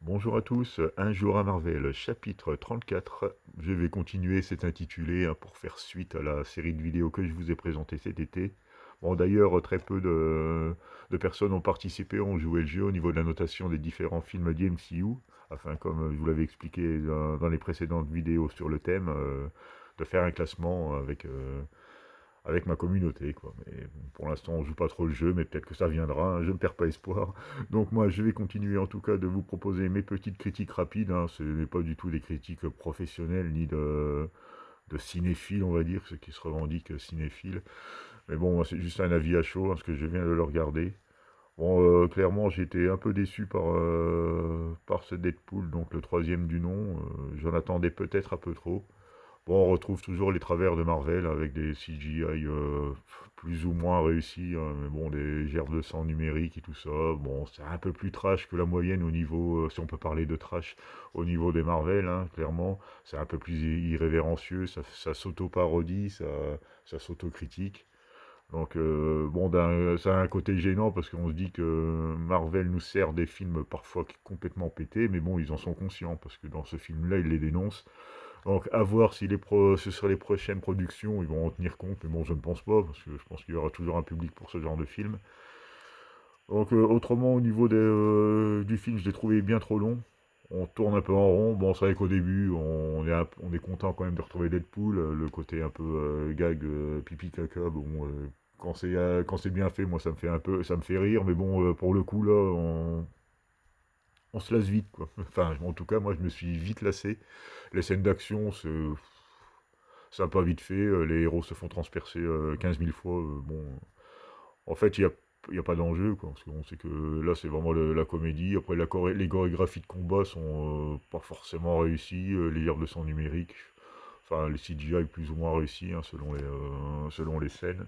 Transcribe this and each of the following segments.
Bonjour à tous, Un jour à Marvel, chapitre 34. Je vais continuer, c'est intitulé, pour faire suite à la série de vidéos que je vous ai présentée cet été. Bon, d'ailleurs, très peu de personnes ont participé, ont joué le jeu au niveau de la notation des différents films du MCU, afin, comme je vous l'avais expliqué dans les précédentes vidéos sur le thème, de faire un classement avec ma communauté, quoi. Mais bon, pour l'instant, on joue pas trop le jeu, mais peut-être que ça viendra, hein, je ne perds pas espoir. Donc moi, je vais continuer en tout cas de vous proposer mes petites critiques rapides, hein. Ce n'est pas du tout des critiques professionnelles, ni de cinéphiles, on va dire, ceux qui se revendiquent cinéphiles. Mais bon, moi, c'est juste un avis à chaud, hein, parce que je viens de le regarder. Bon, clairement, j'ai été un peu déçu par ce Deadpool, donc le troisième du nom. J'en attendais peut-être un peu trop. Bon, on retrouve toujours les travers de Marvel avec des CGI plus ou moins réussis, hein, mais bon, des gerbes de sang numériques et tout ça. Bon, c'est un peu plus trash que la moyenne au niveau, si on peut parler de trash, au niveau des Marvel, hein, clairement. C'est un peu plus irrévérencieux, ça s'auto-parodie, ça s'auto-critique. Donc, bon, ça a un côté gênant parce qu'on se dit que Marvel nous sert des films parfois complètement pétés, mais bon, ils en sont conscients parce que dans ce film-là, ils les dénoncent. Donc, à voir si ce sur les prochaines productions, ils vont en tenir compte. Mais bon, je ne pense pas, parce que je pense qu'il y aura toujours un public pour ce genre de film. Donc, autrement, au niveau du film, je l'ai trouvé bien trop long. On tourne un peu en rond. Bon, c'est vrai qu'au début, on est content quand même de retrouver Deadpool. Le côté un peu gag, pipi caca. Bon, quand c'est bien fait, moi, ça me fait rire. Mais bon, pour le coup, là, on se lasse vite, quoi. Enfin, en tout cas, moi, je me suis vite lassé. Les scènes d'action, c'est un peu vite fait, les héros se font transpercer 15 000 fois. Bon, en fait, il y a pas d'enjeu, quoi, parce qu'on sait que là, c'est vraiment la comédie. Après, les chorégraphies de combat sont pas forcément réussies, les heures de son numérique. Enfin, les CGI plus ou moins réussis, hein, selon les scènes.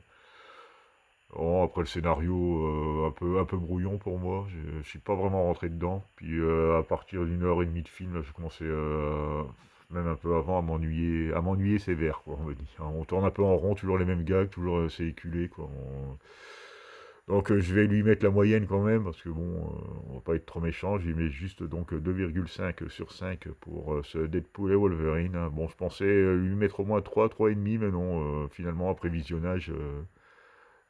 Bon, après, le scénario, un peu brouillon pour moi. Je suis pas vraiment rentré dedans. Puis, à partir d'une heure et demie de film, là, j'ai commencé, même un peu avant, à m'ennuyer sévère, quoi, on va dire. On tourne un peu en rond, toujours les mêmes gags, toujours c'est éculé, quoi. Donc, je vais lui mettre la moyenne quand même, parce que bon, on va pas être trop méchant. J'y mets juste donc 2,5 sur 5 pour ce Deadpool et Wolverine, hein. Bon, je pensais lui mettre au moins 3,5, mais non, finalement, après visionnage,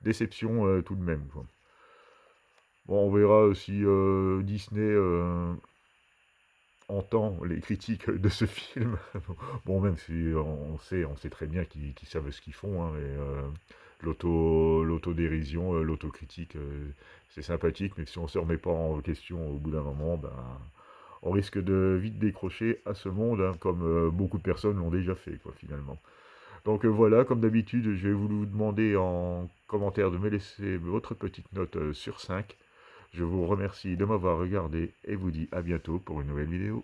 déception tout de même, quoi. Bon, on verra si Disney entend les critiques de ce film. Bon, même si on sait très bien qu'ils savent ce qu'ils font, hein, mais l'autodérision, l'autocritique, c'est sympathique, mais si on ne se remet pas en question au bout d'un moment, ben, on risque de vite décrocher à ce monde, hein, comme beaucoup de personnes l'ont déjà fait, quoi, finalement. Donc voilà, comme d'habitude, je vais vous demander en commentaire de me laisser votre petite note sur 5. Je vous remercie de m'avoir regardé et vous dis à bientôt pour une nouvelle vidéo.